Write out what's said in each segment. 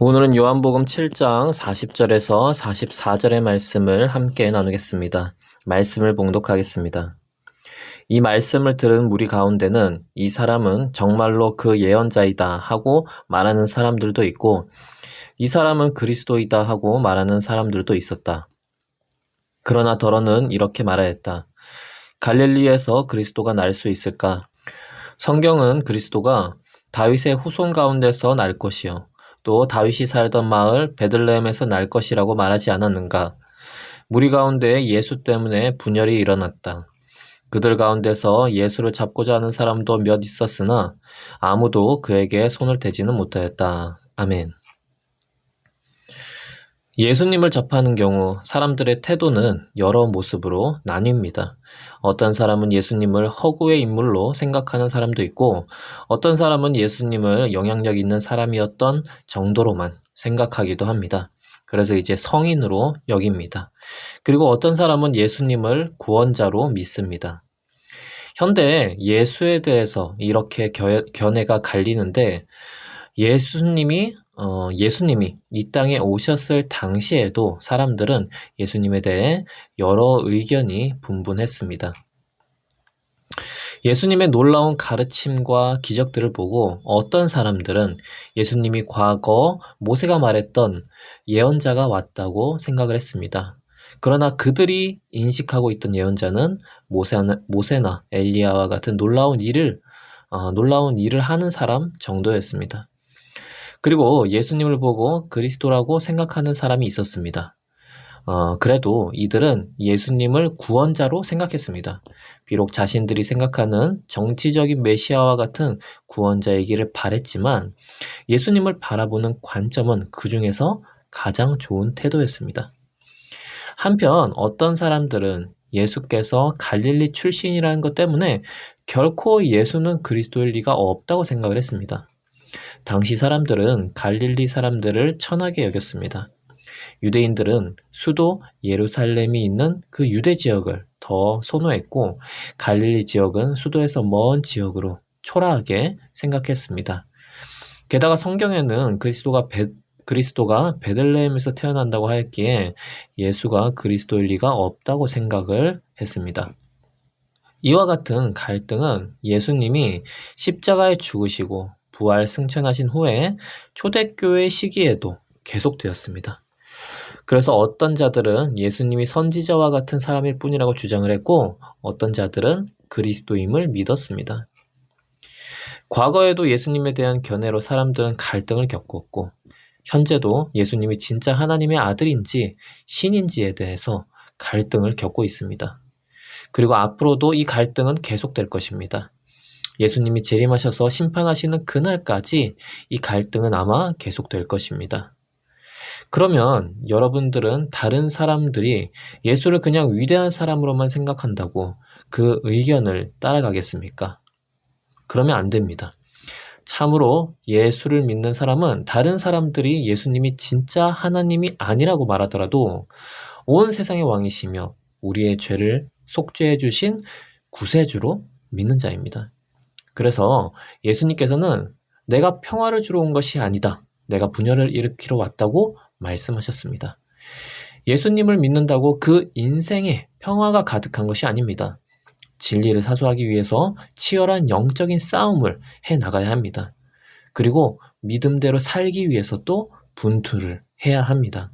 오늘은 요한복음 7장 40절에서 44절의 말씀을 함께 나누겠습니다. 말씀을 봉독하겠습니다. 이 말씀을 들은 무리 가운데는 이 사람은 정말로 그 예언자이다 하고 말하는 사람들도 있고, 이 사람은 그리스도이다 하고 말하는 사람들도 있었다. 그러나 더러는 이렇게 말하였다. 갈릴리에서 그리스도가 날 수 있을까? 성경은 그리스도가 다윗의 후손 가운데서 날 것이요, 또 다윗이 살던 마을 베들레헴에서 날 것이라고 말하지 않았는가? 무리 가운데 예수 때문에 분열이 일어났다. 그들 가운데서 예수를 잡고자 하는 사람도 몇 있었으나 아무도 그에게 손을 대지는 못하였다. 아멘. 예수님을 접하는 경우 사람들의 태도는 여러 모습으로 나뉩니다. 어떤 사람은 예수님을 허구의 인물로 생각하는 사람도 있고, 어떤 사람은 예수님을 영향력 있는 사람이었던 정도로만 생각하기도 합니다. 그래서 이제 성인으로 여깁니다. 그리고 어떤 사람은 예수님을 구원자로 믿습니다. 현대 예수에 대해서 이렇게 견해가 갈리는데, 예수님이 이 땅에 오셨을 당시에도 사람들은 예수님에 대해 여러 의견이 분분했습니다. 예수님의 놀라운 가르침과 기적들을 보고 어떤 사람들은 예수님이 과거 모세가 말했던 예언자가 왔다고 생각을 했습니다. 그러나 그들이 인식하고 있던 예언자는 모세나 엘리야와 같은 놀라운 일을 하는 사람 정도였습니다. 그리고 예수님을 보고 그리스도라고 생각하는 사람이 있었습니다. 그래도 이들은 예수님을 구원자로 생각했습니다. 비록 자신들이 생각하는 정치적인 메시아와 같은 구원자이기를 바랬지만 예수님을 바라보는 관점은 그 중에서 가장 좋은 태도였습니다. 한편 어떤 사람들은 예수께서 갈릴리 출신이라는 것 때문에 결코 예수는 그리스도일 리가 없다고 생각을 했습니다. 당시 사람들은 갈릴리 사람들을 천하게 여겼습니다. 유대인들은 수도 예루살렘이 있는 그 유대 지역을 더 선호했고, 갈릴리 지역은 수도에서 먼 지역으로 초라하게 생각했습니다. 게다가 성경에는 그리스도가 베들레헴에서 태어난다고 하였기에 예수가 그리스도일 리가 없다고 생각을 했습니다. 이와 같은 갈등은 예수님이 십자가에 죽으시고 부활 승천하신 후에 초대교회 시기에도 계속되었습니다. 그래서 어떤 자들은 예수님이 선지자와 같은 사람일 뿐이라고 주장을 했고, 어떤 자들은 그리스도임을 믿었습니다. 과거에도 예수님에 대한 견해로 사람들은 갈등을 겪었고, 현재도 예수님이 진짜 하나님의 아들인지 신인지에 대해서 갈등을 겪고 있습니다. 그리고 앞으로도 이 갈등은 계속될 것입니다. 예수님이 재림하셔서 심판하시는 그날까지 이 갈등은 아마 계속될 것입니다. 그러면 여러분들은 다른 사람들이 예수를 그냥 위대한 사람으로만 생각한다고 그 의견을 따라가겠습니까? 그러면 안 됩니다. 참으로 예수를 믿는 사람은 다른 사람들이 예수님이 진짜 하나님이 아니라고 말하더라도 온 세상의 왕이시며 우리의 죄를 속죄해 주신 구세주로 믿는 자입니다. 그래서 예수님께서는 내가 평화를 주러 온 것이 아니다, 내가 분열을 일으키러 왔다고 말씀하셨습니다. 예수님을 믿는다고 그 인생에 평화가 가득한 것이 아닙니다. 진리를 사수하기 위해서 치열한 영적인 싸움을 해나가야 합니다. 그리고 믿음대로 살기 위해서 또 분투를 해야 합니다.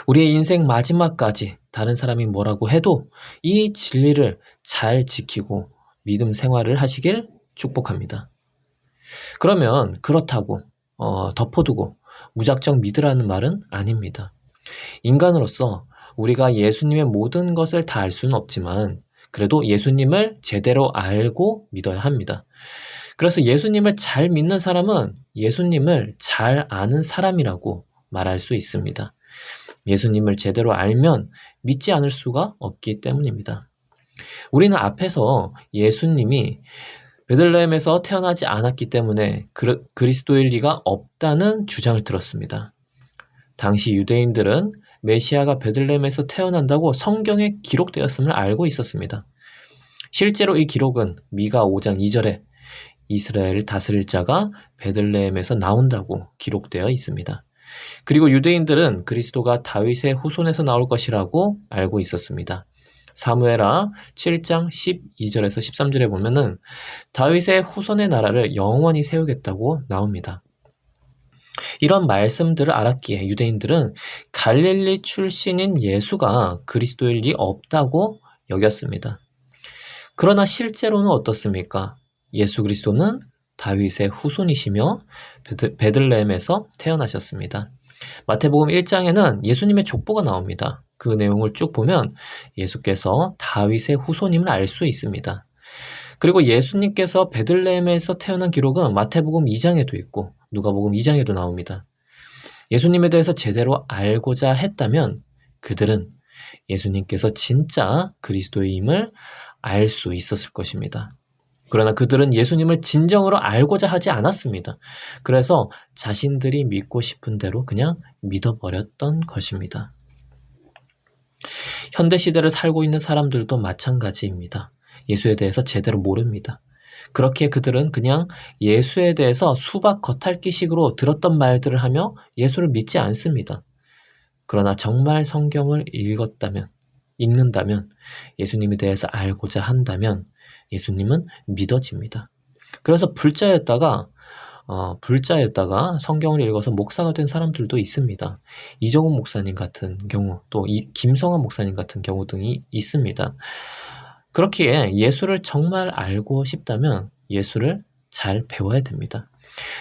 우리의 인생 마지막까지 다른 사람이 뭐라고 해도 이 진리를 잘 지키고 믿음 생활을 하시길 축복합니다. 그러면 그렇다고 덮어두고 무작정 믿으라는 말은 아닙니다. 인간으로서 우리가 예수님의 모든 것을 다 알 수는 없지만 그래도 예수님을 제대로 알고 믿어야 합니다. 그래서 예수님을 잘 믿는 사람은 예수님을 잘 아는 사람이라고 말할 수 있습니다. 예수님을 제대로 알면 믿지 않을 수가 없기 때문입니다. 우리는 앞에서 예수님이 베들레헴에서 태어나지 않았기 때문에 그리스도일 리가 없다는 주장을 들었습니다. 당시 유대인들은 메시아가 베들레헴에서 태어난다고 성경에 기록되었음을 알고 있었습니다. 실제로 이 기록은 미가 5장 2절에 이스라엘을 다스릴 자가 베들레헴에서 나온다고 기록되어 있습니다. 그리고 유대인들은 그리스도가 다윗의 후손에서 나올 것이라고 알고 있었습니다. 사무엘하 7장 12절에서 13절에 보면은 다윗의 후손의 나라를 영원히 세우겠다고 나옵니다. 이런 말씀들을 알았기에 유대인들은 갈릴리 출신인 예수가 그리스도일 리 없다고 여겼습니다. 그러나 실제로는 어떻습니까? 예수 그리스도는 다윗의 후손이시며 베들레헴에서 태어나셨습니다. 마태복음 1장에는 예수님의 족보가 나옵니다. 그 내용을 쭉 보면 예수께서 다윗의 후손임을 알 수 있습니다. 그리고 예수님께서 베들레헴에서 태어난 기록은 마태복음 2장에도 있고 누가복음 2장에도 나옵니다. 예수님에 대해서 제대로 알고자 했다면 그들은 예수님께서 진짜 그리스도임을 알 수 있었을 것입니다. 그러나 그들은 예수님을 진정으로 알고자 하지 않았습니다. 그래서 자신들이 믿고 싶은 대로 그냥 믿어버렸던 것입니다. 현대시대를 살고 있는 사람들도 마찬가지입니다. 예수에 대해서 제대로 모릅니다. 그렇게 그들은 그냥 예수에 대해서 수박 겉핥기식으로 들었던 말들을 하며 예수를 믿지 않습니다. 그러나 정말 성경을 읽는다면, 예수님에 대해서 알고자 한다면 예수님은 믿어집니다. 그래서 불자였다가 성경을 읽어서 목사가 된 사람들도 있습니다. 이정훈 목사님 같은 경우, 또 김성환 목사님 같은 경우 등이 있습니다. 그렇기에 예수를 정말 알고 싶다면 예수를 잘 배워야 됩니다.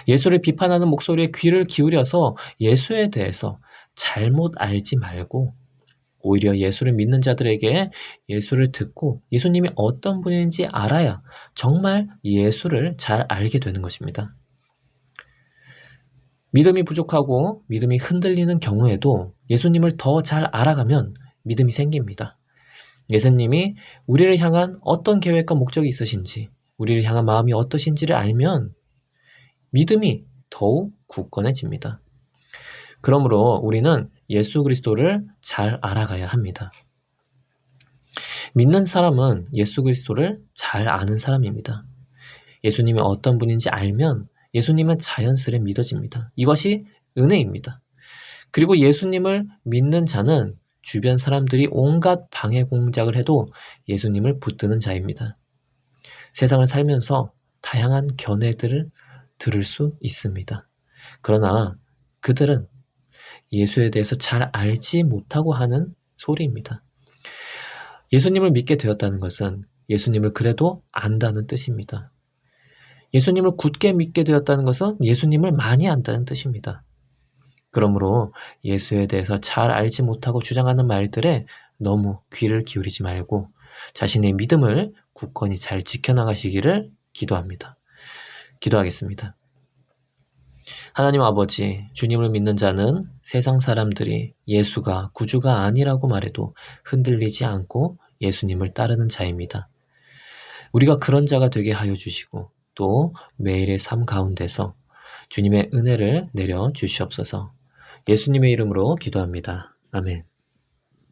예수를 비판하는 목소리에 귀를 기울여서 예수에 대해서 잘못 알지 말고 오히려 예수를 믿는 자들에게 예수를 듣고 예수님이 어떤 분인지 알아야 정말 예수를 잘 알게 되는 것입니다. 믿음이 부족하고 믿음이 흔들리는 경우에도 예수님을 더 잘 알아가면 믿음이 생깁니다. 예수님이 우리를 향한 어떤 계획과 목적이 있으신지, 우리를 향한 마음이 어떠신지를 알면 믿음이 더욱 굳건해집니다. 그러므로 우리는 예수 그리스도를 잘 알아가야 합니다. 믿는 사람은 예수 그리스도를 잘 아는 사람입니다. 예수님이 어떤 분인지 알면 예수님은 자연스레 믿어집니다. 이것이 은혜입니다. 그리고 예수님을 믿는 자는 주변 사람들이 온갖 방해 공작을 해도 예수님을 붙드는 자입니다. 세상을 살면서 다양한 견해들을 들을 수 있습니다. 그러나 그들은 예수에 대해서 잘 알지 못하고 하는 소리입니다. 예수님을 믿게 되었다는 것은 예수님을 그래도 안다는 뜻입니다. 예수님을 굳게 믿게 되었다는 것은 예수님을 많이 안다는 뜻입니다. 그러므로 예수에 대해서 잘 알지 못하고 주장하는 말들에 너무 귀를 기울이지 말고 자신의 믿음을 굳건히 잘 지켜나가시기를 기도합니다. 기도하겠습니다. 하나님 아버지, 주님을 믿는 자는 세상 사람들이 예수가 구주가 아니라고 말해도 흔들리지 않고 예수님을 따르는 자입니다. 우리가 그런 자가 되게 하여 주시고 또 매일의 삶 가운데서 주님의 은혜를 내려 주시옵소서. 예수님의 이름으로 기도합니다. 아멘.